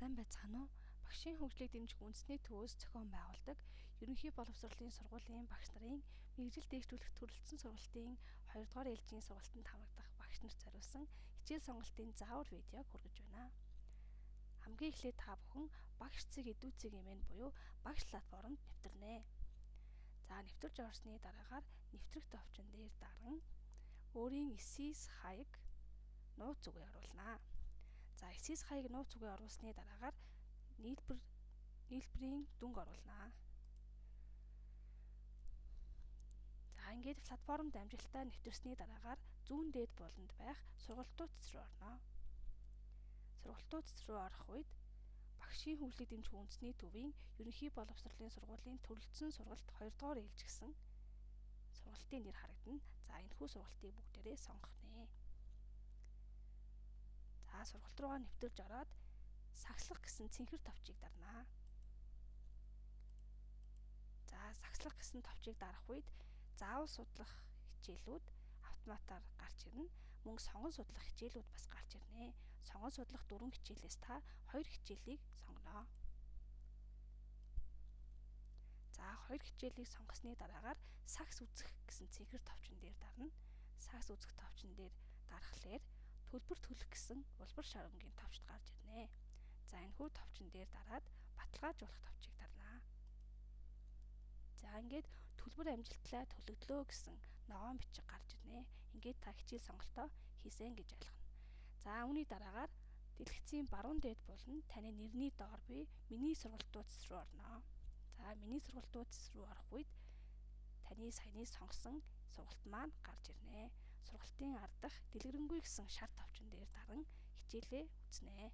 Сайн байцгаана уу? Багшийн хөгжлийг дэмжих үндэсний төвөөс зохион байгуулдаг Ерөнхий боловсролын сургуулийн багш нарын мэргэжил дэвшүүлэх төрөлцсөн сургалтын 2 дугаар ээлжийн сургалтанд хамрагдах багш нарт зориулсан хичээл сонголтын заавар видеог хүргэж байна. Хамгийн эхлээд та бүхэн багш цэг эдүүцэг эмээн буюу багш платформд нэвтэрнэ. За нэвтэрж орсны дараагаар нэвтрэх товчон дээр даран өөрийн эсэс хаяг нууц үгээ оруулнаа. За эсэс хаяг нууц үгээ оруулсны дараагаар нийлбэрийн дүнг оруулнаа. За ингээд платформд амжилттай нэвтэрсний дараагаар зүүн дээд буланд байх сургалтуудс руу орно. Сургалтуудс руу орох үед багшийн хөгжлийг дэмжих үндэсний төвийн Ерөнхий боловсролын сургуулийн төрөлцсөн сургалт 2 дугаар ээлж гэсэн сургалтын нэр харагдана. За энэхүү сургалтыг бүгдээрээ сонгох нэ. За сургалт руугаа нэвтэрж ороод сагслах гэсэн цэнхэр товчийг дарнаа. За сагслах гэсэн товчийг дарах үед заавал судлах хичээлүүд автоматар гарч ирнэ. Мөн сонгон судлах хичээлүүд бас гарч ирнэ. Сонгон судлах 4 хичээлээс та 2 хичээлийг сонгоно. За 2 хичээлийг сонгосны дараагаар сагс үзэх гэсэн цэнхэр товчон дээр дарна. Сагс үзэх товчон дээр дарахлаар төлбөр төлөх гэсэн улбар шарангийн товчд гарч ирнэ. За энэхүү товчон дээр дараад баталгаажуулах товчийг дарнаа. За ингээд төлбөр амжилтлаа төлөгдлөө гэсэн ногоон бичиг гарч ирнэ. Ингээд та хичээл сонголтоо хийсэн гэж ойлгоно. За үүний дараагаар дэлгэцийн баруун дээд буланд таны нэрний доор буй миний сургалтуудс руу орно. За миний сургалтуудс руу орох үед таны саяны сонгосон сургалт маань гарч ирнэ. Сургалтын ар дахь дэлгэрэнгүй гэсэн шар товчон дээр даран хичээлээ үзнэ.